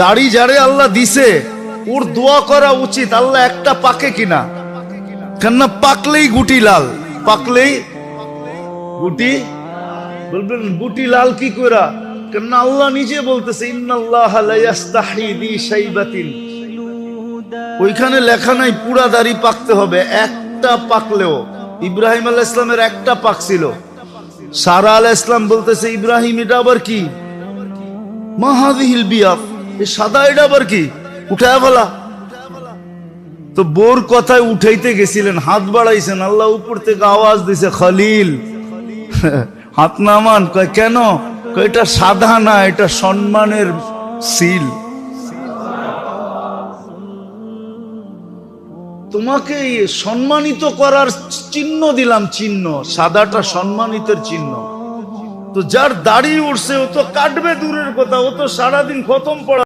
দাড়ি যারে আল্লাহ দিছে ওর দোয়া করা উচিত, আল্লাহ একটা পাকে কিনা, কেননা পাকলেই গুটি লাল, পাকলেই গুটি, বলবেন গুটি লাল কি করা, কেননা আল্লাহ নিজে বলতেছে ইন্নাল্লাহা লা ইস্তাহি বি শাইবাতিন, ওইখানে লেখা নাই পুরা দাড়ি পাকতে হবে, একটা পাকলেও। ইব্রাহিম আলাইহিস সালামের একটা পাক ছিল, সারা আলাইহিস সালাম বলতেছে ইব্রাহিম এটা আবার কি, মা হাযিহিল বিয়াদ, এই সাদা এটা আবার কি, উঠায় ফেলা। তো বোর কথায় উঠাইতে গেছিলেন, হাত বাড়াইছেন, আল্লাহ উপর থেকে আওয়াজ দিছে খলিল হাত নামান। কয় কেন? কয় এটা সাদা না, এটা সম্মানের সিল, তোমাকে সম্মানিত করার চিহ্ন দিলাম, চিহ্ন সাদাটা সম্মানিতের চিহ্ন। তো যার দাড়ি উঠছে ও তো কাটবে দূরের কথা, ও তো সারাদিন খতম পড়া